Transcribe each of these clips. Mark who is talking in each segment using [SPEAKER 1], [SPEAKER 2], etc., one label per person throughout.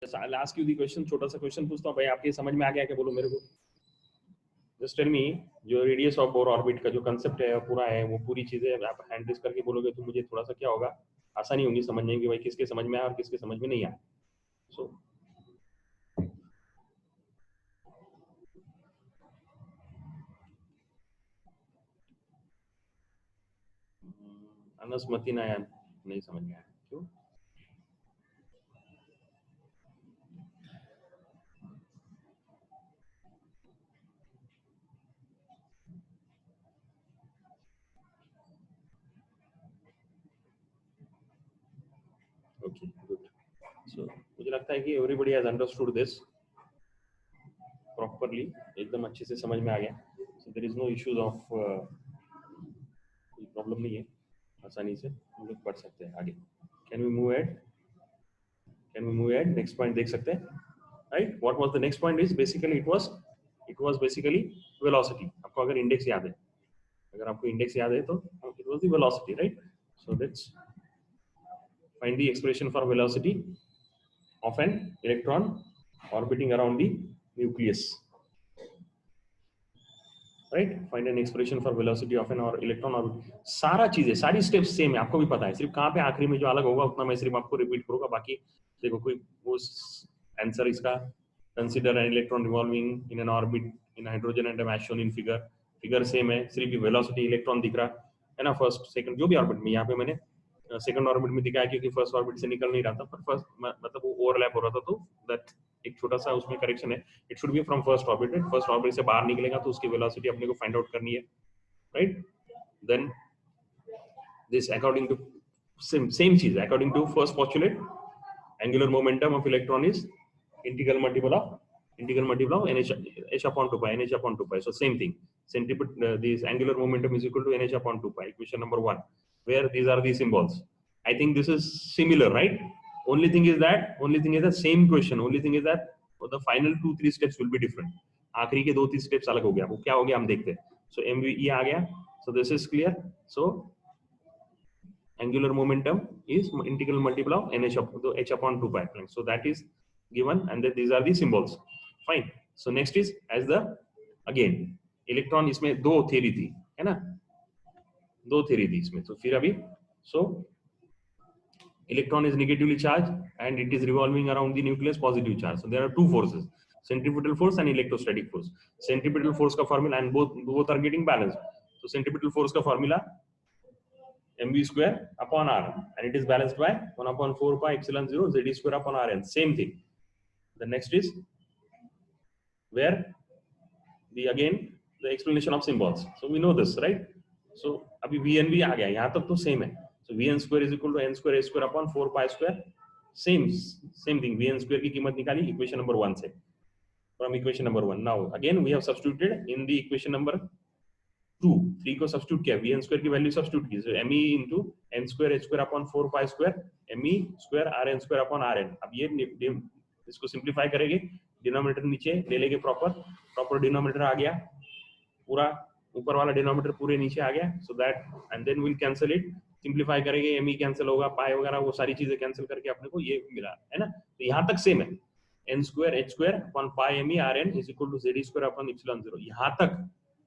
[SPEAKER 1] I'll ask you the question, छोटा सा question पूछता हूँ भाई, आपके समझ में आ गया क्या, बोलो मेरे को. जस्ट टेल मी, जो रेडियस ऑफ बोर ऑर्बिट का जो कंसेप्ट है पूरा है, वो पूरी चीजें आप हैंड रेस करके बोलोगे तो मुझे थोड़ा सा क्या होगा, आसानी होगी समझने की भाई किसके समझ में आया और किसके समझ में नहीं आया. सो अनस्मति ना यार, नहीं समझ में आया क्यों. Okay good. सो मुझे लगता है कि everybody has understood this properly, एकदम अच्छे से समझ में आ गया. So there is no issues of, कोई प्रॉब्लम नहीं है, आसानी से हम लोग पढ़ सकते हैं आगे. Can we move ahead, can we move ahead, next point देख सकते हैं. Right, what was the next point is basically it was basically velocity. आपको अगर इंडेक्स याद है, अगर आपको इंडेक्स याद है तो it was the velocity, right. So let's find the expression for velocity of an electron orbiting around the nucleus. Right, find an expression for velocity of an or electron orbit. सारा चीजें, सारी steps same है, आपको भी पता है. सिर्फ कहाँ पे आखिरी में जो अलग होगा उतना मैं सिर्फ आपको रिपीट करूंगा. बाकी देखो कोई वो आंसर इसका, consider an electron revolving in an orbit in hydrogen atom as shown in figure. Figure same है, सिर्फ वेलोसिटी इलेक्ट्रॉन दिख रहा है ना, फर्स्ट सेकंड जो भी ऑर्बिट में. यहाँ पे मैंने सेकंड ऑर्बिट में दिखाया क्योंकि फर्स्ट ऑर्बिट से निकल नहीं रहा था, पर फर्स्ट मतलब वो ओवरलैप हो रहा था, तो दैट एक छोटा सा उसमें करेक्शन है. It should be from first orbit. First orbit से बाहर निकलेगा तो उसकी वेलोसिटी अपने को फाइंड आउट करनी है, right. Then this according to same चीज, according to first postulate, angular momentum of electron is integral multiple of nh upon 2 pi, nh upon 2 pi. So same thing, centripetal, this angular momentum is equal to nh upon 2 pi, equation number 1, where these are the symbols. I think this is similar, right? Only thing is the same question. Only thing is that the final 2-3 steps will be different. आखिरी के 2-3 steps अलग हो गया. वो क्या हो गया हम देखते हैं. So mv ये आ गया. So this is clear. So angular momentum is integral multiple of h upon 2 pi. So that is given, and then these are the symbols. Fine. So next is as the again electron, इसमें दो theory थी है ना, दो theory थी इसमें. तो फिर अभी so electron is negatively charged and it is revolving around the nucleus positive charge. So there are two forces, centripetal force and electrostatic force. Centripetal force का formula, and both are getting balanced. So centripetal force का formula mv square upon r, and it is balanced by 1 upon 4 pi epsilon 0 z square upon rn. Same thing. The next is where the explanation of symbols. So we know this, right? So अभी vn भी आ गया, यहाँ तक तो same है. So vn square is equal to n square a square upon 4 pi square. Same thing. vn square की कीमत निकाली equation number 1 से, from equation number 1. Now again we have substituted in the equation number 2. 3 को substitute किया, vn square की value substitute की. So me into n square h square upon 4 pi square me square rn square upon rn. अब ये इसको simplify करेंगे, denominator नीचे ले लेंगे, प्रॉपर डिनोमिनेटर आ गया, पूरा ऊपर वाला डिनोमिनेटर पूरे नीचे आ गया. So that and then will cancel it, simplify करेंगे, एम कैंसिल होगा, पाई वगैरह वो सारी चीजें कैंसिल करके अपने को ये मिला है ना. तो यहाँ तक सेम है, n square h square upon pi me rn is equal to z square upon epsilon 0. यहाँ तक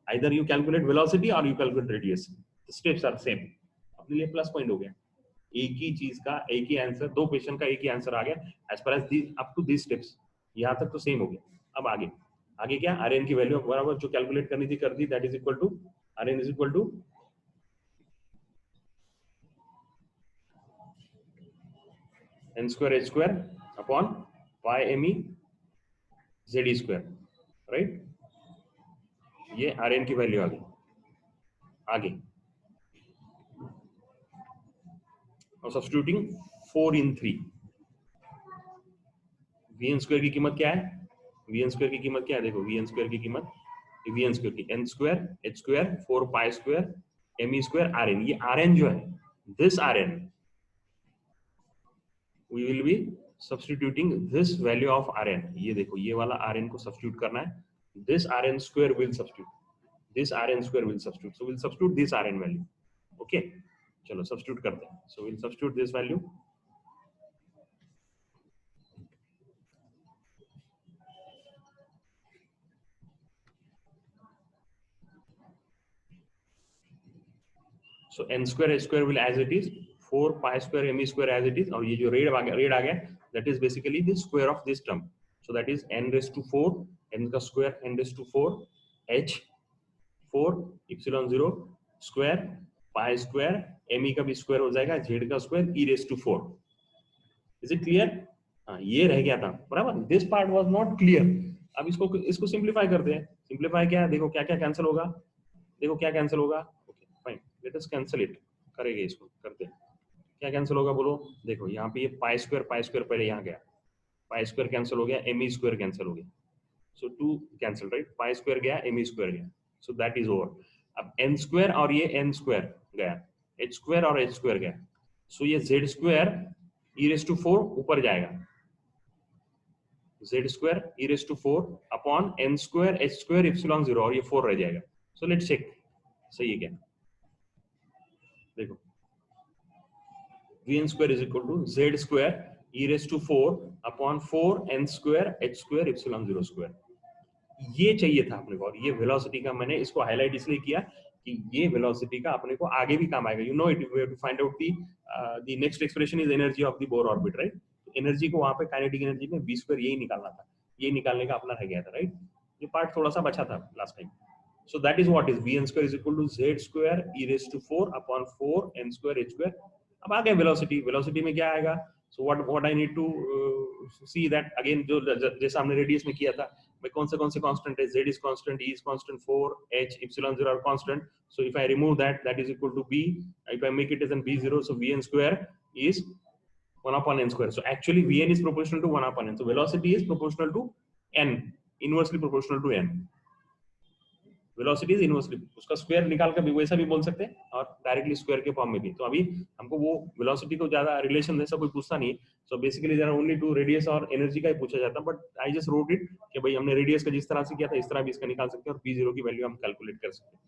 [SPEAKER 1] either you calculate velocity or you calculate radius, the steps are same. अपने लिए प्लस पॉइंट हो गया, एक ही चीज का एक ही आंसर, दो क्वेश्चन का एक ही आंसर आ गया एज पर as up to this steps. यहाँ तक तो सेम हो गया. अब आगे क्या, rn की वैल्यू बराबर जो कैलकुलेट करनी थी कर दी, that is equal to rn is equal to n square h square upon pi me z square, right. ये rn की वैल्यू आ गई. आगे और सब्स्टिट्यूटिंग 4 in 3, vn स्क्वायर की कीमत क्या है, vn स्क्वायर की कीमत क्या है, देखो vn स्क्वायर की कीमत, vn स्क्वायर की n square h square 4 pi square me square rn. ये rn जो है, this rn we will be substituting this value of rn. ये देखो ये वाला rn को सब्स्टिट्यूट करना है, this rn square will substitute, this rn square will substitute. So we'll substitute this rn value. Okay, चलो सब्स्टिट्यूट करते हैं. So we'll substitute this value. So n square h square will as it is 4 pi square me square as it is, और ये जो red आ गया that is basically the square of this term, so that is n raised to 4 n का square n raised to 4 h 4 epsilon 0 square pi square me का भी square हो जाएगा z का square e raised to 4. Is it clear? हाँ ये रह गया था बराबर, this part was not clear. अब इसको सिंप्लीफाई करते हैं. सिंप्लीफाई क्या है, देखो क्या क्या कैंसिल होगा, देखो क्या कैंसिल होगा. Okay fine, let us cancel it. करेंगे इसको, करते हैं. क्या कैंसिल होगा बोलो. देखो यहाँ पे ये पाई स्क्वायर पहले यहाँ गया, पाई स्क्वायर कैंसिल हो गया, एम ई स्क्वायर कैंसिल हो गया. So 2 cancel right, pi square गया, एम ई स्क्वायर गया. So that is over. अब एन स्क्वायर और ये एन स्क्वायर गया, एच स्क्वायर और एच स्क्वायर गया. सो ये z square e raise to 4 ऊपर जाएगा, z square e raised to 4 upon n square h square epsilon 0, और ये 4 रह जाएगा. सो लेट्स चेक सही है क्या. देखो vn square is equal to z square e raised to 4 upon 4 n square h square epsilon 0 square. ये चाहिए था अपने को, और ये वेलोसिटी का मैंने इसको हाईलाइट इसलिए किया कि ये वेलोसिटी का अपने को आगे भी काम आएगा. You know it, we have to find out the next expression is energy of the Bohr orbit right. Energy को वहां पे काइनेटिक एनर्जी में v स्क्वायर यही निकालना था, ये निकालने का अपना रह गया था राइट. ये पार्ट थोड़ा सा बचा था last time. So that is what is vn square is equal to z square e raise to 4 upon 4 n square h square. अब आ गया वेलोसिटी. वेलोसिटी में क्या आएगा, so what I need to see that again, जो जैसा हमने radius में किया था, भाई कौन से कांस्टेंट है, z is constant, e is constant, 4 h epsilon 0 are constant. So if I remove that, that is equal to b. If I make it as an b0, so vn square is 1 upon n square. So actually vn is proportional to 1 upon n. So velocity is proportional to n, inversely proportional to n. Velocity is inversely, उसका square निकाल कर भी वैसा भी बोल सकते हैं और डायरेक्टली स्क्वायर के फॉर्म में भी. तो अभी हमको वो वेलोसिटी को ज्यादा रिलेशन जैसा कोई पूछता नहीं. So basically there are only two radius और एनर्जी का ही पूछा जाता है. But I just wrote it कि भाई हमने रेडियस का जिस तरह से किया था इस तरह भी इसका निकाल सकते हैं, और b0 की वैल्यू हम कैलकुलेट कर सकते हैं.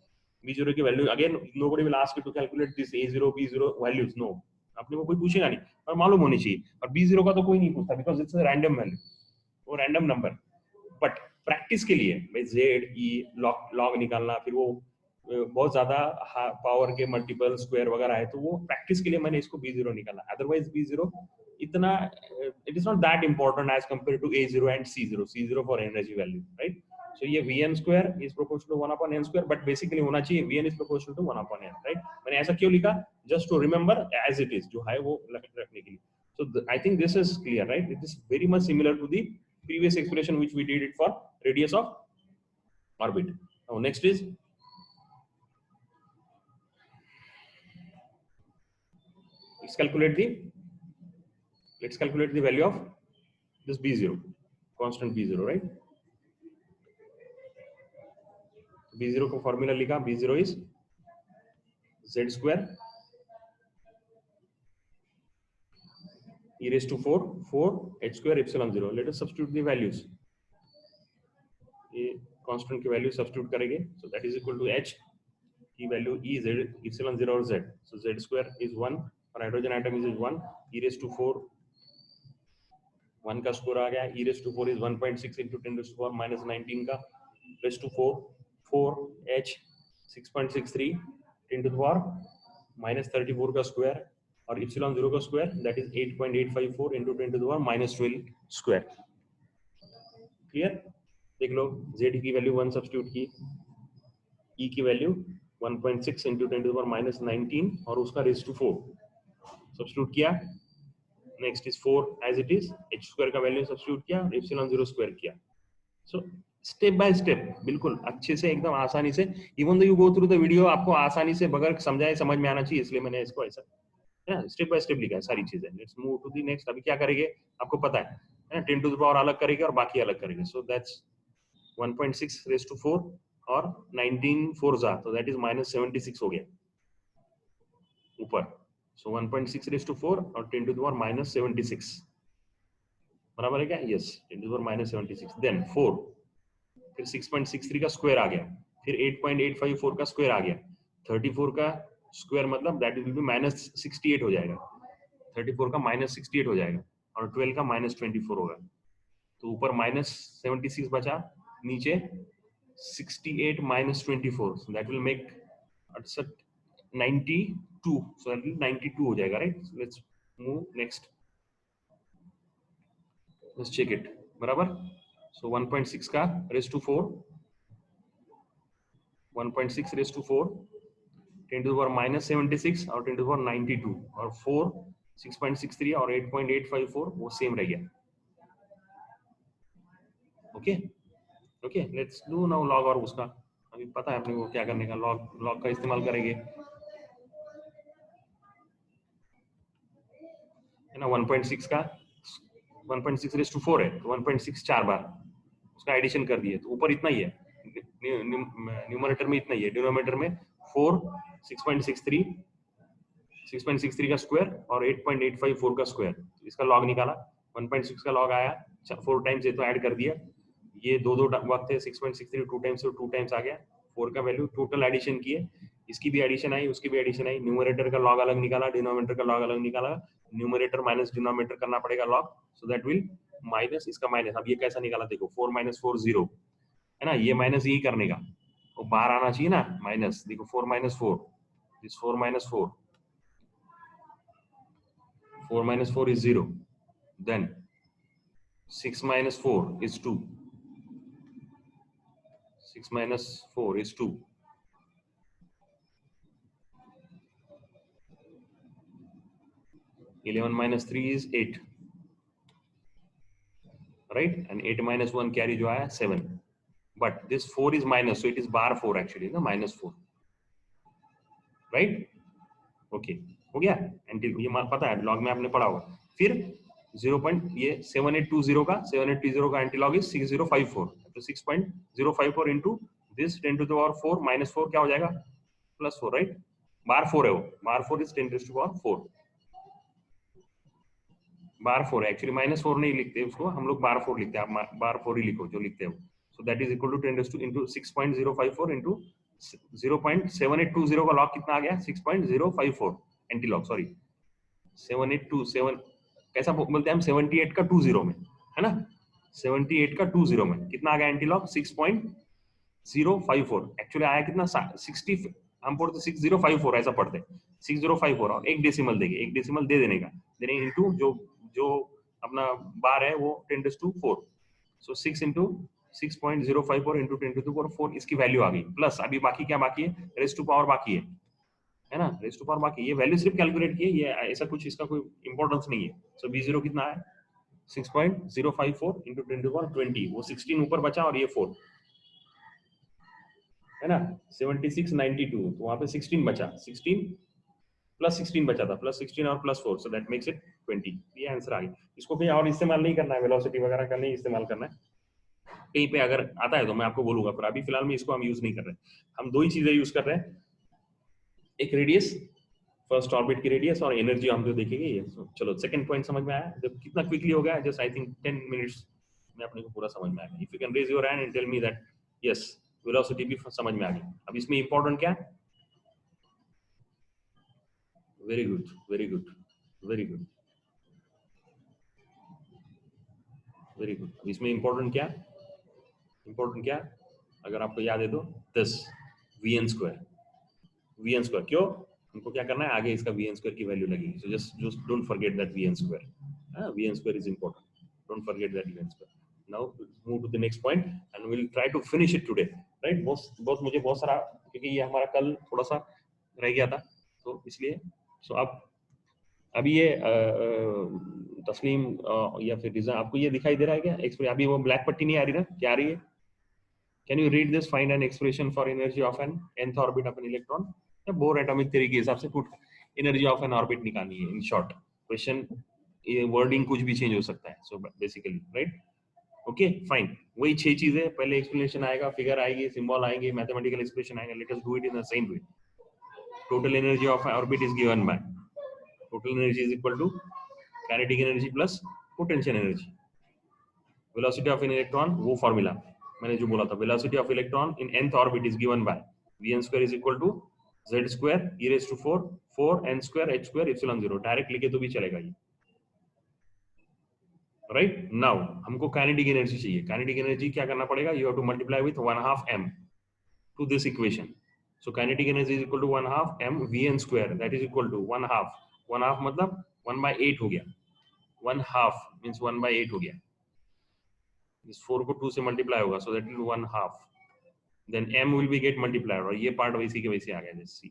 [SPEAKER 1] b0 की value again nobody will ask you to calculate this a0 b0 values. No, अपने को कोई पूछेगा नहीं, और मालूम होनी चाहिए. और b0 का तो कोई नहीं पूछता because it's a random value, वो रैंडम नंबर. बट प्रैक्टिस के लिए भाई जेड ई लॉग निकालना, फिर वो बहुत ज्यादा पावर के मल्टीपल स्क्वायर वगैरह है, तो वो प्रैक्टिस के लिए मैंने इसको b0 निकाला. अदरवाइज b0 इतना it is not that important as compare to a0 and c0 for energy value right. So ये vn square is proportional to 1 upon n square, but basically होना चाहिए vn is proportional to 1 upon n right. मैंने ऐसा क्यों लिखा, just to remember as it is, जो है वो रखने के लिए. So I think this is clear right. It is very much similar to the previous expression which we did it for radius of orbit. Now next is let's calculate the value of this b0, constant b0 right. b0 को formula लिखा, b0 is z square e raised to 4 h square epsilon 0. Let us substitute the values. ये constant की value substitute करेंगे. So that is equal to h की value e z epsilon 0 और z. So z square is 1 और hydrogen atom is 1 e raised to 4, 1 का square आ गया, e raised to 4 is 1.6 into 10 raised to 4 minus 19 का raised to 4 h 6.63 10 to the power minus 34 का square, और epsilon 0 का square that is 8.854 into 10 to the power minus 12 square. Clear. देख लो z की value 1 substitute की, e की value 1.6 into 10 to the power minus 19 और उसका रेज़ टू 4 सब्स्टिट्यूट किया. Next is 4 as it is, h square का value substitute किया और epsilon 0 स्क्वायर किया. सो स्टेप बाय स्टेप बिल्कुल अच्छे से एकदम आसानी से, even though you go through the video, आपको आसानी से बगैर समझाए समझ में आना चाहिए, इसलिए मैंने इसको ऐसा स्टेप बाय स्टेप लिखा है सारी चीजें. Let's move to the next. अभी क्या करेंगे आपको पता है 10 टू द पावर अलग करेंगे और बाकी अलग करेंगे. सो दैट्स 1.6 रेज़ टू 4 और 19 4 जा, तो दैट इज minus 76 हो गया ऊपर. सो 1.6 रेज़ टू 4 और 10 टू द पावर minus 76 बराबर है क्या. Yes, 10 to the power minus 76. Then 4, फिर 6.63 का स्क्वायर आ गया, फिर 8.854 का स्क्वायर आ गया, 34 का स्क्वायर मतलब दैट विल बी minus 68 हो जाएगा, 34 का minus 68 हो जाएगा और 12 का minus 24 होगा. तो ऊपर minus 76 बचा, नीचे 68 minus 24, so that will make 68 92, so 92 हो जाएगा, right? Let's move next, let's check it, बराबर। सो 1.6 का raise to 4, 1.6 raise to 4, 10 to the power -76 और 10 to the power 92 और 4 6.63 और 8.854 वो सेम रह गया। Okay okay, let's do now log, और उसका अभी पता है अपने को क्या करने का, लॉग लॉग का इस्तेमाल करेंगे, है ना। 1.6 का 1.6 रेस टू 4 है, तो 1.6 4 बार उसका एडिशन कर दिए, तो ऊपर इतना ही है, न्यूमरेटर में इतना ही है, डिनोमिनेटर में 4 6.63 6.63 का स्क्वायर और 8.854 का स्क्वायर, इसका लॉग निकाला, 1.6 का लॉग आया 4 टाइम्स, ये तो ऐड कर दिया, ये दो वक्त है, 6.63 2 टाइम्स, 2 टाइम्स आ गया 4 का वैल्यू, टोटल एडिशन किए, इसकी भी एडिशन आई, उसकी भी एडिशन आई, न्यूमरेटर का लॉग अलग निकाला, डिनोमिनेटर का लॉग अलग निकाला, न्यूमरेटर माइनस डिनोमिनेटर करना पड़ेगा log, so that will minus इसका माइनस। अब ये कैसा निकाला देखो, 4 - 4 0, है ना, ये माइनस यही करने का, वो बाहर आना चाहिए ना, माइनस, देखो 4 - 4, this 4 - 4, 4 - 4 is 0, then 6 - 4 is 2, 6 - 4 is 2, 11 - 3 is 8, right, and 8 - 1 carry जो आया 7, but this 4 is minus, so it is bar 4 actually, ना, -4, right, ओके, हो गया, एंटी ये पता है, लॉग में आपने पढ़ा होगा, फिर 0 पॉइंट, ये 7820 का 7820 का एंटी लॉग इज 6054, तो 6.054 into this 10 to the power 4 - 4 क्या हो जाएगा, +4, राइट, बार 4 है वो, बार 4 इज 10 to the power 4, बार 4 है एक्चुअली, -4 नहीं लिखते उसको हम लोग, बार 4 लिखते हैं, आप बार 4 ही लिखो जो लिखते हो, so that is equal to 10 into 6.054 into 0.7820 का लॉग कितना आ गया, 6.054 एंटी लॉग, सॉरी 7827, कैसा बोलते हैं हम, 78 का 20 में, है ना, 78 का 20 में कितना आ गया एंटी लॉग, 6.054, एक्चुअली आया कितना 60, हम पढ़ते 6054 ऐसा पढ़ते हैं, 6054 और एक डेसिमल देंगे, एक डेसिमल दे देने का, देने इंटू जो जो अपना बार है वो 10 to 4, so 6 into 6.054 into 10 to the power 4, इसकी वैल्यू आ गई, प्लस अभी बाकी क्या बाकी है, रेस टू पावर बाकी है ना, रेस टू पावर बाकी, ये वैल्यू सिर्फ कैलकुलेट किए, ये ऐसा कुछ इसका कोई इंपॉर्टेंस नहीं है, सो b0 कितना है, 6.054 इंटू 10 to the power 20, वो 16 ऊपर बचा और ये 4, है ना, 7692, तो वहां पे 16 बचा, 16 प्लस 16 बचा था, प्लस 16 और plus 4, so that makes it 20, ये आंसर आ गया, इसको कहीं और इस्तेमाल नहीं करना है, वेलोसिटी वगैरह का नहीं इस्तेमाल करना है, कहीं पे अगर आता है तो मैं आपको बोलूंगा, पर अभी फिलहाल में इसको हम यूज नहीं कर रहे, हम दो ही चीजें यूज कर रहे हैं, एक रेडियस, फर्स्ट ऑर्बिट की रेडियस, और एनर्जी हम जो देखेंगे ये, चलो सेकंड पॉइंट समझ में आया, जब कितना क्विकली हो गया, जस्ट आई थिंक 10 मिनट्स में अपने को पूरा समझ में आ गया, if you can raise your hand and tell me that yes velocity भी समझ में आ गई, अब इसमें इंपॉर्टेंट क्या, very good very good very good very good, इसमें इंपॉर्टेंट क्या, इंपॉर्टेंट क्या, अगर आपको याद है तो दिस वी एन स्क्वायर, क्यों, हमको क्या करना है, आगे इसका वी एन स्क्वायर की वैल्यू लगेगी, so just don't forget that v n square is important, don't forget that v n square, now move to the next point and we will try to finish it today, right, बहुत बहुत मुझे बहुत सारा, क्योंकि ये हमारा कल थोड़ा सा रह गया था, तो इसलिए, सो अब अभी ये तस्लीम या फिर रिजा, आपको ये दिखाई दे रहा है क्या एक्सप्रेशन, अभी वो ब्लैक पट्टी नहीं आ रही ना, क्या आ रही है, can you read this, find an expression for energy of an nth orbit of an electron, Bohr atomic theory के हिसाब से put energy of an orbit निकालनी है, इन शॉर्ट क्वेश्चन, ये वर्डिंग कुछ भी चेंज हो सकता है, so basically, right, okay fine, वही 6 चीजें, पहले एक्सप्लेनेशन आएगा, फिगर आएगी, सिंबल आएंगे, मैथमेटिकल एक्सप्रेशन आएगा, late us do it in the same way, total energy of orbit is given by, total energy is equal to kinetic energy plus potential energy, velocity of an electron, वो formula मैंने जो बोला था, velocity of electron in nth orbit is given by vn square is equal to z square e raised to 4 n square h square epsilon 0, direct लिखे तो भी चलेगा ये, राइट, नाउ हमको काइनेटिक एनर्जी चाहिए, काइनेटिक एनर्जी क्या करना पड़ेगा, you have to multiply with 1/2 m to this equation, So kinetic energy is equal to 1/2 mvn square, that is equal to 1/2, 1/2 मतलब 1/8 हो गया, 1/2 means 1/8 हो गया, इस 4 को 2 से मल्टीप्लाई होगा, so that will 1/2, then m will be get multiplied, और ये पार्ट वैसी के वैसे आ गया जैसे c,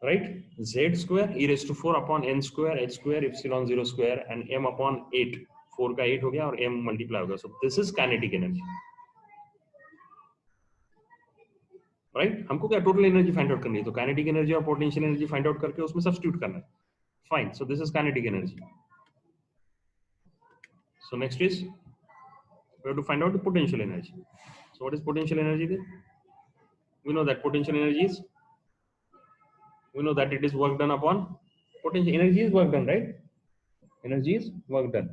[SPEAKER 1] right? Z square e raised to 4 upon n square h square epsilon 0 square and m upon 8, 4 का 8 हो गया और m मल्टीप्लाई होगा, so this is kinetic energy, right? हमको क्या टोटल एनर्जी फाइंड आउट करनी है, तो काइनेटिक एनर्जी और पोटेंशियल एनर्जी फाइंड आउट करके उसमें सब्स्टिट्यूट करना है, fine, so this is kinetic energy. So next is we have to find out the potential energy. So what is potential energy then? We know that potential energy is, we know that it is work done upon, potential energy is work done, right? Energy is work done.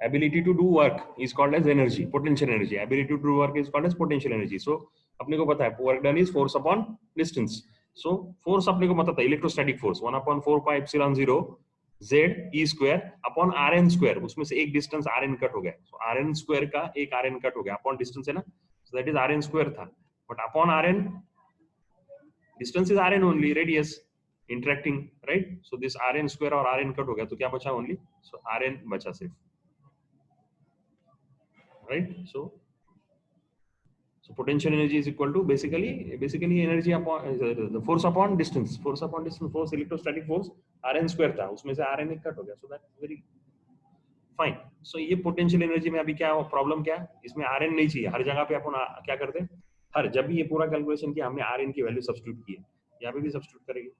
[SPEAKER 1] Ability to do work is called as energy, potential energy. Ability to do work is called as potential energy. So अपने को पता है work done is force upon distance. So force अपने को पता था electrostatic force 1/4 pi epsilon 0 z e square upon rn square, उसमें से एक distance rn कट हो गया, so rn square का एक rn कट हो गया, upon distance है ना, so that is rn square था, but upon rn distance is rn only, radius interacting, right? So this rn square और rn कट हो गया, तो क्या बचा only, so rn बचा सिर्फ, right? So potential energy is equal to basically energy upon the force upon distance, force electrostatic force rn square था, उसमें से rn एक कट हो गया, so that very fine. So ये potential energy में अभी क्या प्रॉब्लम क्या है, इसमें rn नहीं चाहिए, हर जगह पे अपन क्या करते हैं, हर जब भी ये पूरा कैलकुलेशन किया हमने rn की वैल्यू सब्स्टिट्यूट की है, यहाँ पे भी सब्स्टिट्यूट करेंगे,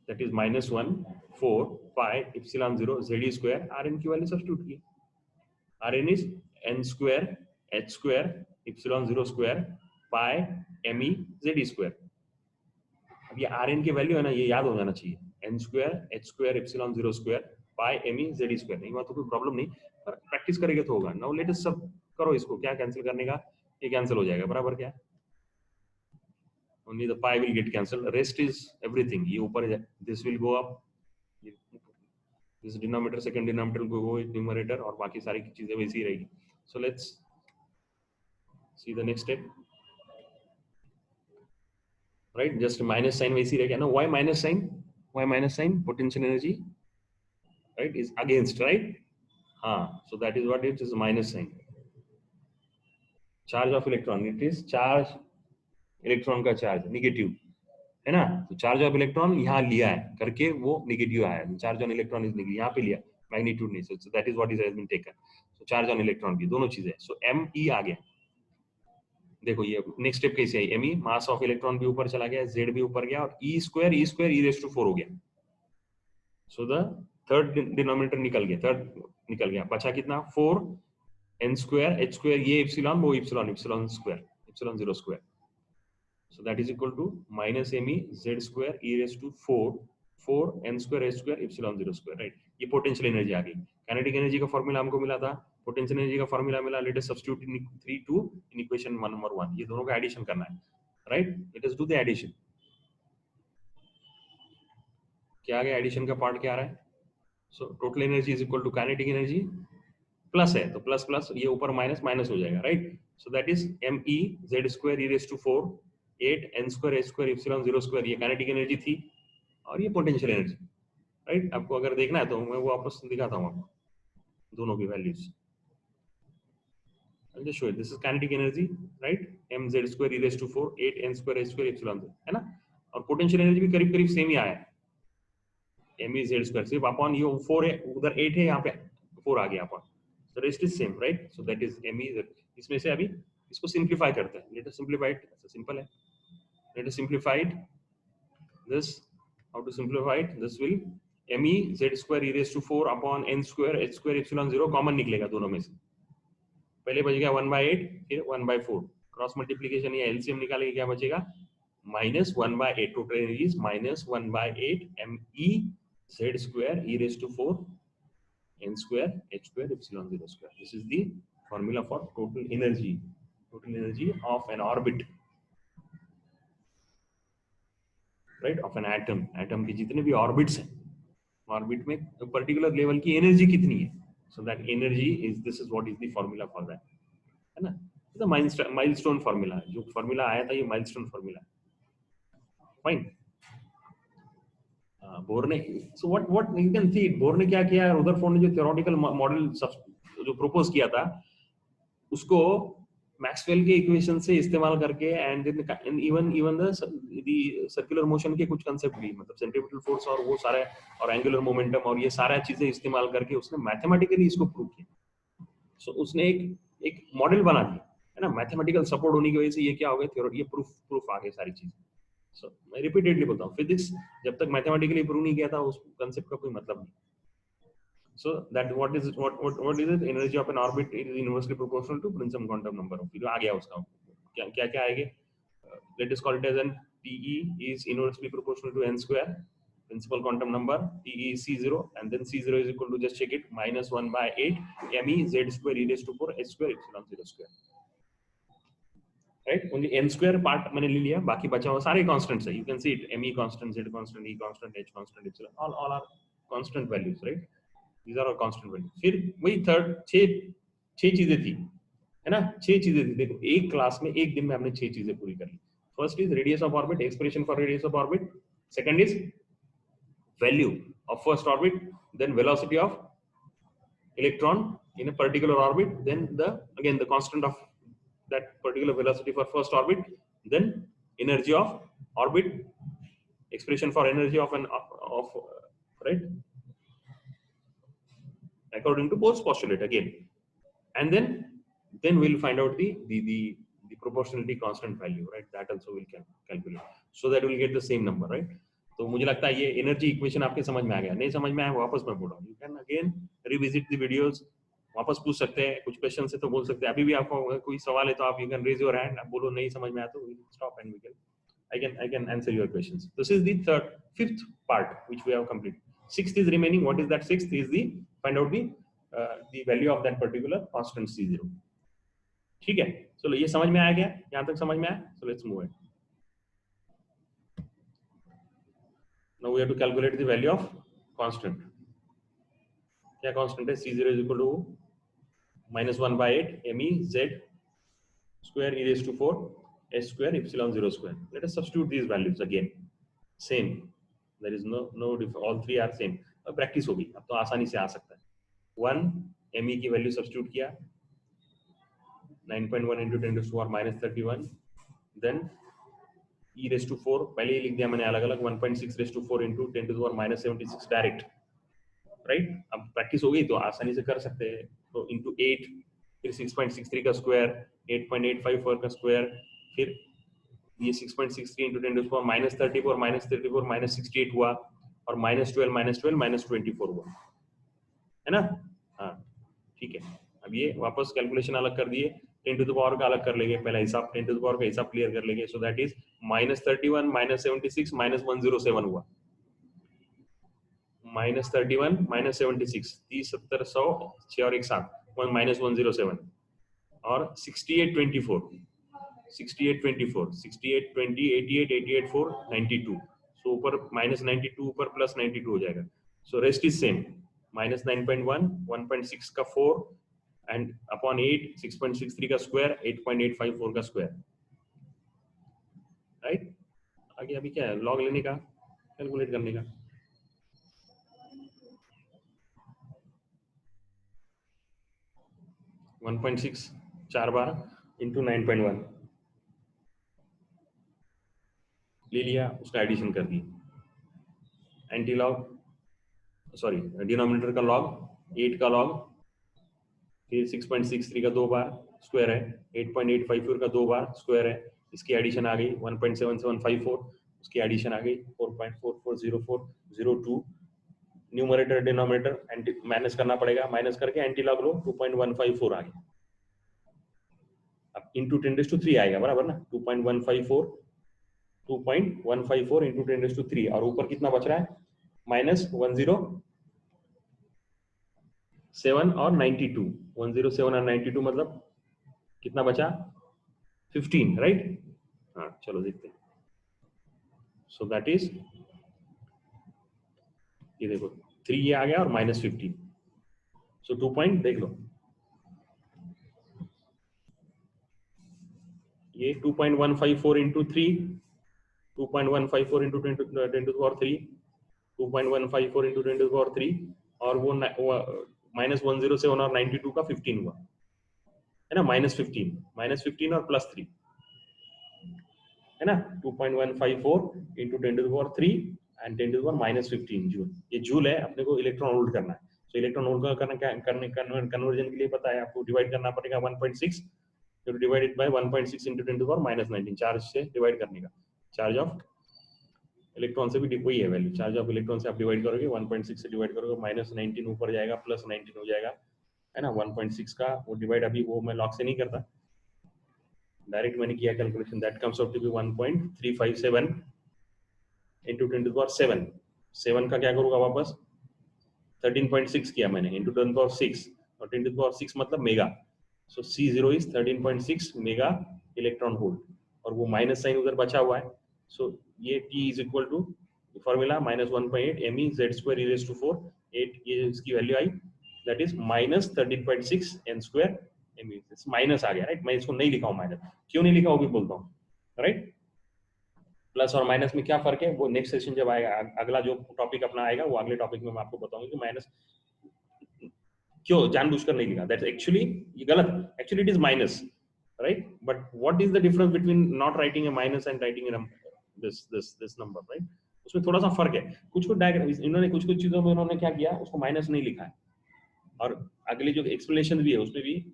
[SPEAKER 1] that is -1/4 pi epsilon 0 z square, rn की वैल्यू सब्स्टिट्यूट की, rn is n square h square epsilon 0 square pi me z square. अब ये rn की वैल्यू है ना, ये याद हो जाना चाहिए, n square h square epsilon 0 square pi me z square, नहीं हुआ तो कोई प्रॉब्लम नहीं, पर प्रैक्टिस करेंगे तो होगा. नाउ लेट अस सब करो इसको, क्या कैंसिल करने का, ये कैंसिल हो जाएगा, बराबर क्या, only the pi will get cancelled, rest is everything, ये ऊपर this will go up, this denominator second denominator will go with numerator, और बाकी सारी चीजें वैसी ही रहेगी. So let's see the next step, right? Just minus sign वैसी रहेगा ना, why minus sign, potential energy, right, is against, right? So that is what it is, minus sign, charge of electron, it is charge electron का charge negative है ना, तो charge of electron यहाँ लिया है करके वो नेगेटिव आया, charge on electron is negative, यहाँ पे लिया मैग्नीट्यूड नहीं, so that is what is has been taken, so charge on electron की दोनों चीजें, सो एम ई आ गया. देखो ये नेक्स्ट स्टेप कैसे है, m e mass of electron भी ऊपर चला गया, जेड भी ऊपर गया, और e square e raise to 4 हो गया, सो द थर्ड डिनोमिनेटर निकल गया, बचा कितना 4 n square h square, ये एप्सिलॉन वो epsilon square epsilon 0 square, so that is equal to minus me z square e raised to 4 n square h square epsilon 0 square, right? ये potential energy आ गई. Kinetic energy का formula हमको मिला था, potential energy का formula मिला, let us substitute in 3 2 in equation 1 number 1, ये दोनों का एडिशन करना है, राइट? Let us do the addition. क्या आ गया, एडिशन का पार्ट क्या आ रहा है, so total energy is equal to kinetic energy plus है, तो प्लस प्लस ये ऊपर माइनस माइनस हो जाएगा, right? So that is m e z square e raised to 4 8 n square h square epsilon 0 square, ये काइनेटिक एनर्जी थी, और ये पोटेंशियल एनर्जी, राइट? आपको अगर देखना है तो मैं वो वापस दिखाता हूँ आपको दोनों की values. I'll just show you. This is kinetic energy, right? m z square e raised to 4 8 n square h square epsilon 0, है ना, और पोटेंशियल एनर्जी भी करीब करीब सेम ही आया है, m e z square, सिर्फ अपॉन ये 4 है, उधर 8 है, यहाँ पे 4 आ गया upon, so rest is same, right? So that is m e z. इसमें से अभी इसको सिंप्लीफाई करते हैं, let us simplify it, simple है, let us simplify it. This, how to simplify it, this will me z square e raised to 4 upon n square h square epsilon 0 common निकलेगा दोनों में से, पहले बच गया 1/8 फिर 1/4, क्रॉस मल्टीप्लिकेशन या एलसीएम निकालेंगे, क्या बचेगा -1/8, total energy is -1/8 me z square e raised to 4 n square h square epsilon 0 square. This is the formula for total energy of an orbit, right, of an atom. Atom के जितने भी orbits हैं, orbit में particular level की energy कितनी है, so that energy is, this is what is the formula for that. है ना? तो माइलस्टोन फॉर्मूला, जो फॉर्मूला आया था ये माइलस्टोन फॉर्मूला, फाइन। बोर ने, so what you can see, bore ने क्या किया, रदरफोर्ड ने जो थ्योरेटिकल मॉडल जो प्रपोज किया था उसको मैक्सवेल के इक्वेशन से इस्तेमाल करके, and even the circular motion के कुछ कंसेप्ट भी, मतलब सेंट्रीपिटल फोर्स और वो सारे, और एंगुलर मोमेंटम और ये सारा चीजें इस्तेमाल करके उसने मैथमेटिकली इसको प्रूव किया। सो उसने एक मॉडल बना दिया, है ना? मैथमेटिकल सपोर्ट होने की वजह से ये क्या हो गया, थ्योरी, ये प्रूफ आ गए सारी चीजें। सो मैं रिपीटेडली बोलता हूँ, फिजिक्स जब तक मैथमेटिकली प्रूव नहीं किया था उस कंसेप्ट का कोई मतलब नहीं। So that what is it? Energy of an orbit is inversely proportional to principal quantum number. फिर आ गया उसका क्या क्या क्या आएगा? Let us call it as an TE is inversely proportional to n square, principal quantum number. TE is C0, and then C0 is equal to, just check it, -1/8 me z square e raised to 4 h square epsilon 0 square. Right? Only n square part मैंने ले लिया, बाकी बचा हुआ सारे constants है. You can see it, me constant, z constant, e constant, h constant, epsilon, all are constant values, right? These are all constant values. फिर वही थर्ड, छह चीजें थी, है ना? छह चीजें थी. देखो एक क्लास में, एक दिन में हमने छह चीजें पूरी कर ली. First is radius of orbit, expression for radius of orbit. Second is value of first orbit, then velocity of electron in a particular orbit, then the constant of that particular velocity for first orbit, then energy of orbit, expression for energy of right, according to Bohr's postulate again, and then we'll find out the proportionality constant value, right? That also we'll calculate, so that we'll get the same number, right? तो मुझे लगता है ये energy equation आपके समझ में आ गया. नहीं समझ में आया वापस मैं बोल रहा हूँ, you can again revisit the videos, वापस पूछ सकते हैं. कुछ क्वेश्चन है तो बोल सकते हैं. अभी भी आपको कोई सवाल है तो आप you can raise your hand, आप बोलो नहीं समझ में आया तो stop and we can I can answer your questions. This is the fifth part which we have completed. Sixth is remaining. What is that? Sixth is the find out the value of that particular constant C0. ठीक है, चलो ये समझ में आ गया, यहाँ तक समझ में आया. So let's move it. Now we have to calculate the value of constant. क्या constant है? C0 is equal to -1/8 me z square e raised to 4 h square epsilon 0 square. Let us substitute these values again. Same. There is no all three are same. अब practice होगी, अब तो आसानी से आ सकता है. 1 me की वैल्यू सब्स्टिट्यूट किया, 9.1 into 10 to the power -31, then e raised to 4 पहले ही लिख दिया मैंने अलग अलग, 1.6 raised to 4 into 10 to the power -76 direct, right? अब प्रैक्टिस हो गई तो आसानी से कर सकते हैं. तो into 8, फिर 6.63 का स्क्वायर, 8.854 का स्क्वायर, फिर ये 6.63 into 10 to the power -34 -68 हुआ, और -12 -24 हुआ, है ना? हाँ ठीक है. अब ये वापस कैलकुलेशन अलग कर दिए, 10 to the power का अलग कर लेंगे, पहला हिसाब 10 to the power का हिसाब क्लियर कर लेंगे. सो दैट इज -31 -76 -107 हुआ, -31 -76 30 70 100 6 और 1 7 -107, और 68 24 68 24 68 20 88 88 4 92. सो ऊपर -92 ऊपर +92 हो जाएगा. सो रेस्ट इज सेम, -9.1 1.6 का 4 and upon 8 6.63 का स्क्वायर 8.854 का स्क्वायर, राइट? आगे अभी क्या है, लॉग लेने का, कैलकुलेट करने का. One point six 4 bar into 9.1 ले लिया, उसका एडिशन कर दी. एंटी लॉग, सॉरी डिनोमिनेटर का लॉग, 8 का लॉग, फिर 6.63 का 2 बार स्क्वायर है, 8.854 का 2 बार स्क्वायर है, इसकी एडिशन आ गई 1.7754, उसकी एडिशन आ गई 4.440402. न्यूमरेटर डिनोमिनेटर एंटी माइनस करना पड़ेगा, माइनस करके एंटी लॉग लो 2.154 आ गया. अब इंटू 10⁻³ आएगा, बराबर ना? 2.154 इंटू 10⁻³ और ऊपर कितना बच रहा है? -107 और 92. 107 और 92 मतलब कितना बचा? 15, राइट? हाँ चलो देखते हैं. सो दैट इज, ये देखो 3 ये आ गया और -15. सो 2 पॉइंट देख लो, ये 2.154 into 3, 2.154 into 10 to the power 3, 2.154 into 10 to the power 3, और वो -107 और 92 का 15 हुआ है ना, -15 और +3 है ना, 2.154 into 10 to the power 3 and 10 to the power -15 joule. ये जूल है, अपने को इलेक्ट्रॉन वोल्ट करना है। तो इलेक्ट्रॉन वोल्ट करना क्या करने कन्वर्जन के लिए पता है आपको, डिवाइड करना पड़ेगा 1.6, तो divided by 1.6 into 10 to the power -19, charge से डिवाइड करने का, चार्ज ऑफ इलेक्ट्रॉन से भी वही है वैल्यू, चार्ज ऑफ इलेक्ट्रॉन से आप डिवाइड करोगे, 1.6 से डिवाइड करोगे, -19 ऊपर जाएगा, +19 हो जाएगा, है ना। 1.6 का वो डिवाइड अभी वो मैं लॉग से नहीं करता, डायरेक्ट मैंने किया calculation, that comes out to be 1.357 into 10 to the power 7। 7 का क्या करूंगा वापस, 13.6 किया मैंने into 10 to the power 6, और 10 to the power 6 मतलब mega, so C0 is 13.6 mega electron volt, और वो माइनस साइन उधर बचा हुआ है, सो ये T is equal to formula -1.8 me z² e raised to 4, 8 ये इसकी वैल्यू आई, that is -13.6 n² me, minus आ गया राइट, मैं इसको नहीं लिखा हूँ माइनस, क्यों नहीं लिखा वो भी बोलता हूँ राइट। प्लस और माइनस में क्या फर्क है वो नेक्स्ट सेशन जब आएगा, अगला जो टॉपिक अपना आएगा वो अगले टॉपिक में मैं आपको बताऊंगा कि माइनस क्यों जानबूझकर नहीं लिखा, दैट्स एक्चुअली ये गलत, actually it is minus right, but what is the difference between not writing a minus and writing this number right, उसमें थोड़ा सा फर्क है। कुछ डायग्राम इन्होंने कुछ चीजों में उन्होंने क्या किया, उसको माइनस नहीं लिखा है, और अगली जो एक्सप्लेनेशन भी है उसमें भी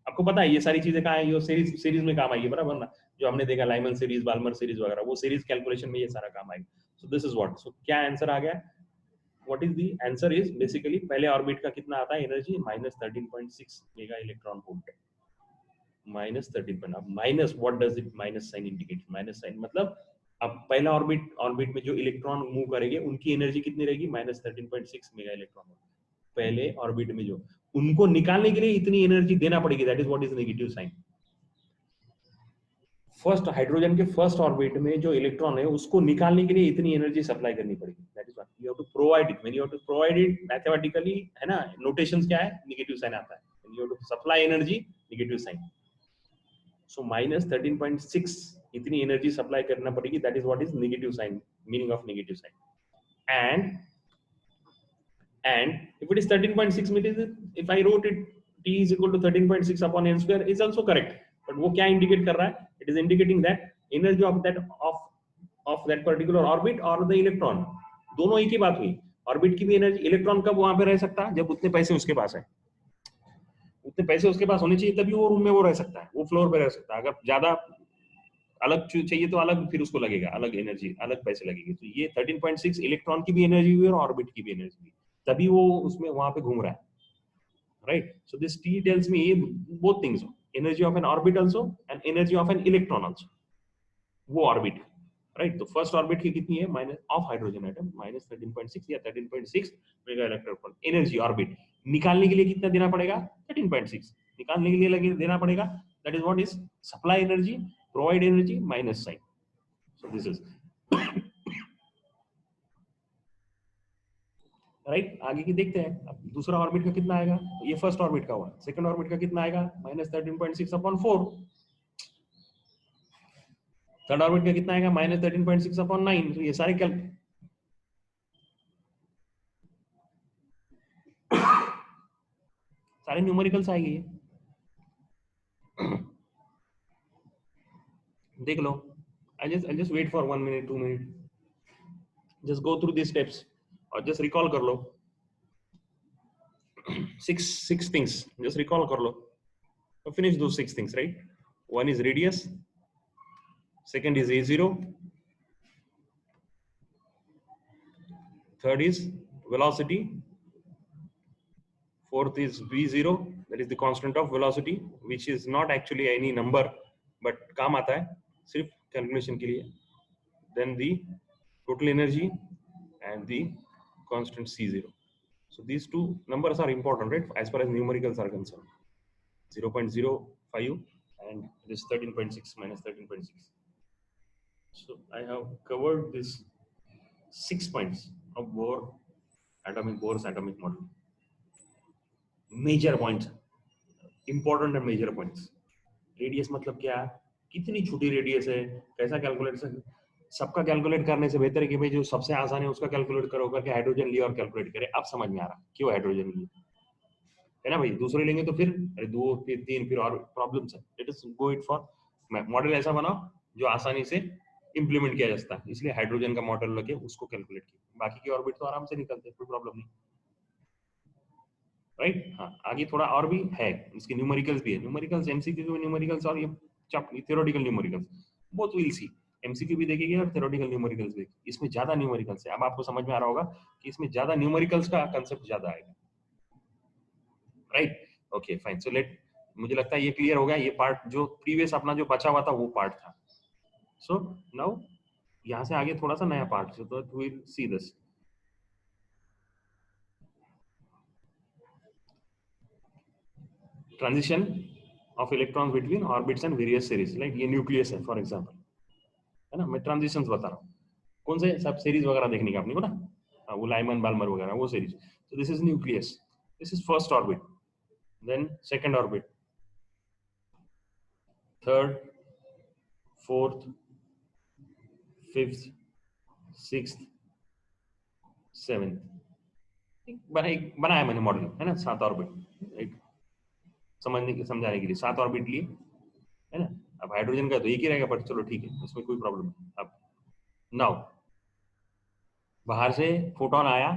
[SPEAKER 1] आपको पता है ये सारी चीजें कहाँ है, ये सीरीज में काम आएगी बराबर ना, जो हमने देखा लाइमन सीरीज, बाल्मर सीरीज वगैरह, वो सीरीज कैलकुलेशन में ये सारा काम आएगा। सो दिस इज व्हाट, सो क्या आंसर आ गया, what is the answer is basically पहले ऑर्बिट का कितना आता है एनर्जी, -13.6 मेगा इलेक्ट्रॉन वोल्ट, -13. अब minus, what does it minus sign indicate, minus sign मतलब अब पहला ऑर्बिट में जो इलेक्ट्रॉन मूव करेंगे उनकी एनर्जी कितनी रहेगी, -13.6 मेगा इलेक्ट्रॉन वोल्ट, पहले ऑर्बिट में जो, उनको निकालने के लिए इतनी एनर्जी देना पड़ेगी, that is what is negative sign. First hydrogen के फर्स्ट ऑर्बिट में जो इलेक्ट्रॉन है उसको निकालने के लिए इतनी एनर्जी सप्लाई करनी पड़ेगी, that is what you have to provide it, when you have to provide it mathematically, है ना, नोटेशंस क्या है, नेगेटिव साइन आता है, when you have to supply energy negative sign, so -13.6 इतनी एनर्जी सप्लाई करना पड़ेगी, that is what is negative sign, meaning of negative sign. And if it is 13.6 meters, if I wrote it T is equal to 13.6 upon n square is also correct, but वो क्या indicate कर रहा है, it is indicating that energy of that particular orbit or the electron, दोनों एक ही बात हुई, orbit की भी एनर्जी, इलेक्ट्रॉन कब वहां पे रह सकता है, जब उतने पैसे उसके पास है, उतने पैसे उसके पास होने चाहिए तभी वो रूम में वो रह सकता है, वो फ्लोर पे रह सकता है, अगर ज्यादा अलग चाहिए तो अलग फिर उसको लगेगा, अलग एनर्जी, अलग पैसे लगेगी। तो ये 13.6 इलेक्ट्रॉन की भी एनर्जी हुई और ऑर्बिट की भी एनर्जी हुई, तभी वो उसमें वहां पे घूम रहा है right. So this T tells me both things, energy of an orbit also and energy of an electron also, वो ऑर्बिट राइट। तो फर्स्ट ऑर्बिट की कितनी है, माइनस ऑफ हाइड्रोजन एटम -13.6 या 13.6 mega electron volt energy, orbit निकालने के लिए कितना देना पड़ेगा, 13.6 निकालने के लिए लगे देना पड़ेगा, that is what is supply energy, provide energy, minus sign, so this is right. आगे की देखते हैं, अब दूसरा ऑर्बिट का कितना आएगा, ये फर्स्ट ऑर्बिट का हुआ, सेकंड ऑर्बिट का कितना आएगा, -13.6 अपॉन 4, थर्ड ऑर्बिट का कितना आएगा, -13.6 अपॉन 9, तो ये सारे सारे न्यूमेरिकल्स आएंगे, देख लो। I'll just wait for 1 minute 2 minute, just go through these steps और just recall कर लो, six things just recall कर लो, so finish those 6 things right। One is radius, second is A0, third is velocity, fourth is V0, that is the constant of velocity which is not actually any number but काम आता है सिर्फ calculation के लिए, then the total energy and the constant C0, so these two numbers are important right as far as numericals are concerned, 0.05 and this 13.6 minus 13.6. So I have covered this 6 points of Bohr's atomic model, major points, important and major points। Radius मतलब क्या, कितनी छोटी radius है, कैसा calculate से, सबका calculate करने से बेहतर है कि भाई जो सबसे आसान है उसका कैलकुलेट करो करके हाइड्रोजन लिया और कैलकुलेट करे। अब समझ में आ रहा क्यों हाइड्रोजन लिया, है ना भाई। दूसरे लेंगे तो फिर अरे दो फिर तीन फिर और प्रॉब्लम्स है। Let us go it for model ऐसा बनाओ जो आसानी से इंप्लीमेंट किया जा सकता है, इसलिए हाइड्रोजन का मॉडल लगे उसको कैलकुलेट किया, बाकी के ऑर्बिट तो आराम से निकलते हैं, कोई प्रॉब्लम नहीं, राइट। हाँ आगे थोड़ा और भी है, इसके न्यूमेरिकल्स भी है, न्यूमेरिकल्स एमसीक्यू के न्यूमेरिकल्स और ये theoretical numericals both will see, MCQ भी देखेंगे और थ्योरेटिकल न्यूमेरिकल्स भी। इसमें ज्यादा न्यूमेरिकल्स है, अब आपको समझ में आ रहा होगा कि इसमें ज्यादा न्यूमेरिकल्स का कंसेप्ट ज्यादा आएगा, right. Okay fine, so let, मुझे लगता है ये क्लियर हो गया, ये पार्ट जो प्रीवियस अपना जो बचा हुआ था वो पार्ट था। सो नाउ यहाँ से आगे थोड़ा सा नया part, so that we will see this transition of electrons between orbits and various series, like ये न्यूक्लियस है फॉर एग्जांपल, है ना, मैं ट्रांजिशंस बता रहा हूँ, कौन से सब सीरीज वगैरह देखने का अपने को ना, वो लाइमन बाल्मर वगैरह वो series. So this is nucleus, this is first orbit, then second orbit, third, fourth, fifth, sixth, seventh, बनाया मैंने मॉडल, है ना, 7 ऑर्बिट, एक समझाने के लिए 7 ऑर्बिट लिए, है ना। अब हाइड्रोजन का तो एक ही रहेगा, बट चलो ठीक है, उसमें कोई प्रॉब्लम नहीं। अब नाउ बाहर से फोटोन आया,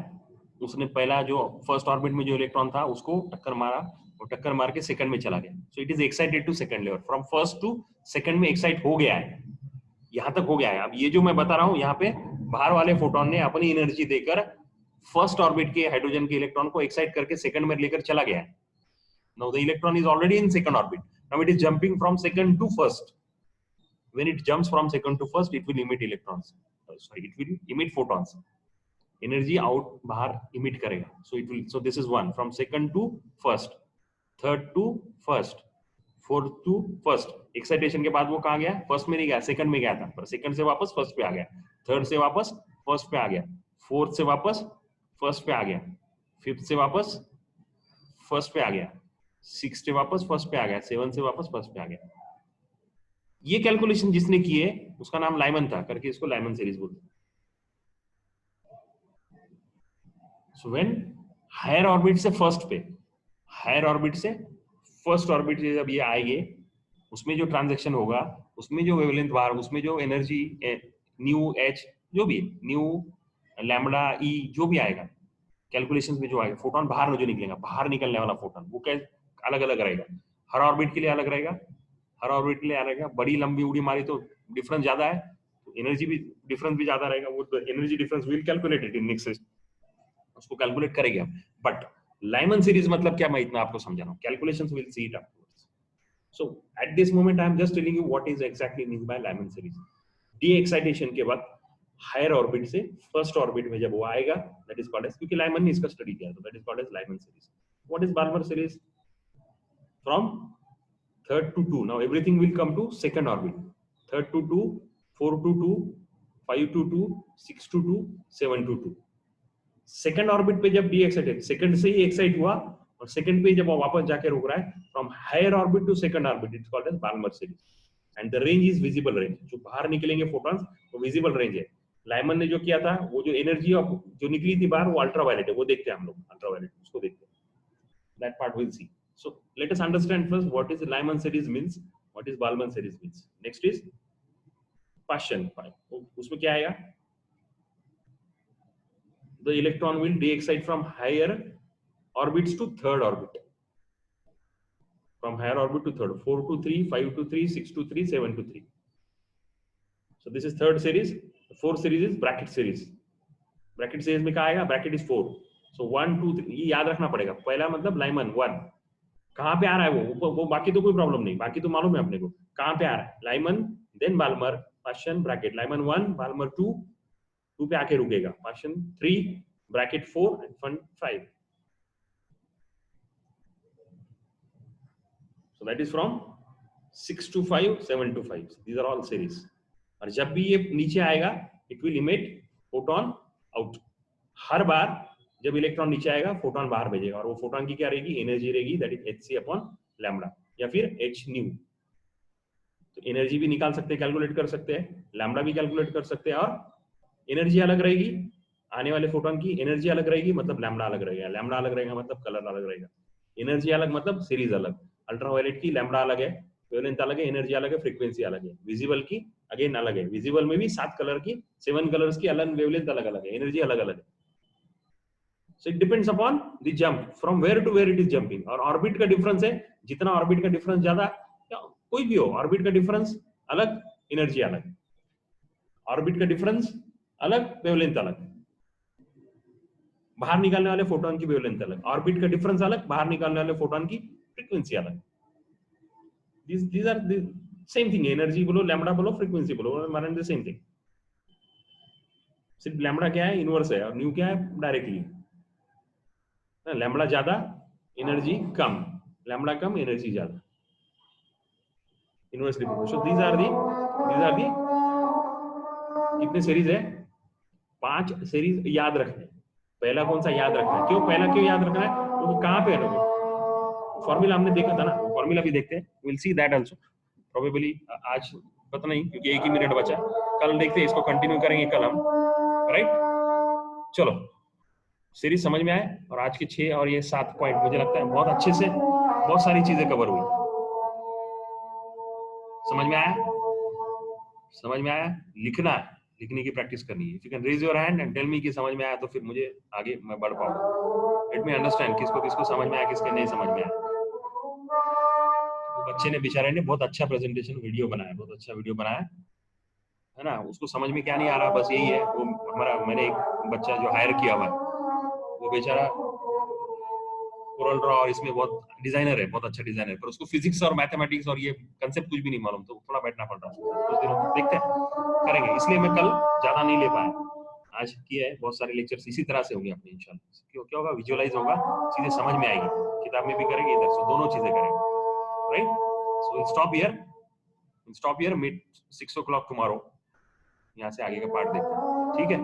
[SPEAKER 1] उसने पहला जो फर्स्ट ऑर्बिट में जो इलेक्ट्रॉन था उसको टक्कर मारा, और टक्कर मार के सेकंड में चला गया, so it is excited to second level, from first to second में एक्साइट हो गया है, यहां तक हो गया है। अब ये जो मैं बता रहा हूं यहाँ पे बाहर वाले फोटोन ने अपनी एनर्जी देकर फर्स्ट ऑर्बिट के हाइड्रोजन के इलेक्ट्रॉन को एक्साइट करके सेकंड में लेकर चला गया है। Now the electron is already in second orbit, now it is jumping from second to first, when it jumps from second to first it will emit electrons, sorry it will emit photons, energy out बाहर emit करेगा, so it will, so this is one from second to first, third to first, fourth to first, excitation के बाद वो कहाँ गया, first में नहीं गया, सेकंड में गया था, पर सेकंड से वापस फर्स्ट पे आ गया, थर्ड से वापस फर्स्ट पे आ गया, फोर्थ से वापस फर्स्ट पे आ गया, फिफ्थ से वापस फर्स्ट पे आ गया, सिक्स से वापस फर्स्ट पे आ गया, सेवन से वापस फर्स्ट पे आ गया। ये कैलकुलेशन जिसने की है उसका नाम लाइमन था, करके इसको लाइमन सीरीज बोलते हैं। सो व्हेन हायर ऑर्बिट से फर्स्ट पे, हायर ऑर्बिट से फर्स्ट ऑर्बिट से जब ये आएंगे, उसमें जो ट्रांजैक्शन होगा, उसमें जो वेवलेंथ बाहर, उसमें जो एनर्जी न्यू एच जो भी न्यू लैम्बडा ई जो भी आएगा कैलकुलेशंस में, जो आएगा फोटोन बाहर जो निकलेगा, बाहर निकलने वाला फोटोन वो क्या अलग अलग रहेगा, हर ऑर्बिट के लिए अलग रहेगा, हर ऑर्बिट के लिए अलग रहेगा। बड़ी लंबी उड़ी मारी तो डिफरेंस ज्यादा है, तो एनर्जी भी डिफरेंस भी ज्यादा रहेगा, वो energy difference will calculate it in next, उसको कैलकुलेट करेंगे हम। बट लाइमन सीरीज मतलब क्या, मैं इतना आपको समझा रहा हूँ, calculations will see it afterwards. So at this moment I am just telling you what is exactly mean by Lyman series. De excitation के बाद हायर ऑर्बिट से फर्स्ट ऑर्बिट में जब वो आएगा, दैट इज कॉल्ड एज, क्योंकि Lyman ने इसका स्टडी किया, तो that is called as Lyman series. What is Balmer series, from third to 2, now everything will come to second orbit, third to 2, 4 to 2, 5 to 2, 6 to 2, 7 to 2। Second orbit पे जब D excited, second से ही excite हुआ और second पे जब वो वापस जाके रुक रहा है, from higher orbit to second orbit, it's called as Balmer series, and the range is visible range, जो बाहर निकलेंगे फोटॉन्स वो विजिबल रेंज है। लाइमन ने जो किया था, वो जो एनर्जी ऑफ जो निकली थी बाहर वो अल्ट्रावायलेट है, वो देखते हैं हम लोग, अल्ट्रावायलेट उसको देखते हैं, that part we'll see. So let us understand first what is Lyman series means, what is Balmer series means. Next is Paschen. उसमें क्या आएगा, the electron will de-excite from higher orbits to third orbit, from higher orbit to third, 4 to 3, 5 to 3, 6 to 3, 7 to 3. So this is third series. The fourth series is bracket series. Bracket series में क्या आएगा, bracket is 4. So 1 2 3 ये याद रखना पड़ेगा, पहला मतलब Lyman 1, कहाँ पे आ रहा है वो बाकी तो कोई प्रॉब्लम नहीं, बाकी तो मालूम है अपने को कहाँ पे आ रहा है, Lyman then Balmer, Paschen Brackett, Lyman 1 Balmer 2, 2 पे आके रुकेगा, Paschen 3 Brackett 4 and Pfund 5। So that is from 6 to 5, 7 to 5, these are all series. और जब भी ये नीचे आएगा it will emit photon out, हर बार जब इलेक्ट्रॉन नीचे आएगा फोटोन बाहर भेजेगा, और वो फोटोन की क्या रहेगी, एनर्जी रहेगी, that is hc upon lambda या फिर h न्यू। तो एनर्जी भी निकाल सकते हैं, कैलकुलेट कर सकते हैं, लैम्बडा भी कैलकुलेट कर सकते हैं, और एनर्जी अलग रहेगी, आने वाले फोटोन की एनर्जी अलग रहेगी, मतलब लैम्बडा अलग रहेगा, लैम्बडा अलग रहेगा मतलब कलर अलग रहेगा, एनर्जी अलग मतलब सीरीज अलग, अल्ट्रावायलेट की लैम्बडा अलग है, वेवलेंथ अलग है, एनर्जी अलग है, फ्रीक्वेंसी अलग है, विजिबल की अगेन अलग है, विजिबल में भी 7 कलर की 7 कलर्स की अलग वेवलेंथ अलग अलग है, एनर्जी अलग अलग है. So it depends upon the jump from where to where it is jumping. और ऑर्बिट का डिफरेंस है, जितना ऑर्बिट का डिफरेंस ज्यादा, या कोई भी हो, ऑर्बिट का डिफरेंस अलग, एनर्जी अलग, ऑर्बिट का डिफरेंस अलग, वेवलेंथ अलग, बाहर निकालने वाले फोटोन की वेवलेंथ अलग, ऑर्बिट का डिफरेंस अलग, बाहर निकालने वाले फोटोन की फ्रीक्वेंसी अलग. these are the same thing, energy बोलो, लैम्बडा बोलो, फ्रीक्वेंसी बोलो, हमारे द सेम थिंग. सिर्फ लैम्बडा क्या है, इनवर्स है, और न्यू क्या है, डायरेक्टली. लैम्बडा ज्यादा, एनर्जी कम, लैम्बडा कम, एनर्जी ज्यादा, inversely proportional. these are the कितने सीरीज है, 5 सीरीज याद रखना है. पहला कौन सा याद रखना है, क्यों पहला क्यों याद रखना है, क्योंकि कहां पे है, फॉर्मूला हमने देखा था ना, फॉर्मूला भी देखते हैं, will see that also probably. आज पता नहीं, क्योंकि 1 ही मिनट बचा, कल देखते हैं, इसको कंटिन्यू करेंगे कल हम, राइट. चलो, सीरीज समझ में आए, और आज के 6 और ये 7 पॉइंट मुझे लगता है बहुत अच्छे से बहुत सारी चीजें कवर हुई. समझ में आया, समझ में आया. लिखना है, लिखने की प्रैक्टिस करनी है. If you can raise your hand and tell me कि समझ में आया, तो फिर मुझे आगे मैं बढ़ पाऊंगा. लेट मी अंडरस्टैंड किसको किसको समझ में आया, किसके नहीं समझ में आया. तो बच्चे ने, बेचारे ने बहुत अच्छा प्रेजेंटेशन वीडियो बनाया, बहुत अच्छा वीडियो बनाया है ना. उसको समझ में क्या नहीं आ रहा, बस यही है. वो हमारा, मैंने एक बच्चा जो हायर किया हुआ है, वो बेचारा कोरल ड्रॉ और इसमें बहुत डिजाइनर है, बहुत अच्छा डिजाइनर है, पर उसको फिजिक्स और मैथमेटिक्स और ये कंसेप्ट कुछ भी नहीं मालूम, तो थोड़ा बैठना पड़ रहा है कुछ दिनों तक. देखते हैं, करेंगे. इसलिए मैं कल ज्यादा नहीं ले पाया, आज किया है. बहुत सारे लेक्चर्स इसी तरह से होंगे अपने इंशाल्लाह. क्यों क्या होगा, विजुअलाइज होगा, चीजें समझ में आएगी, किताब में भी करेंगे, इधर से दोनों चीजें करेंगे, right. So stop here, meet 6 o'clock tomorrow, यहाँ से आगे का पार्ट देखते हैं, ठीक है.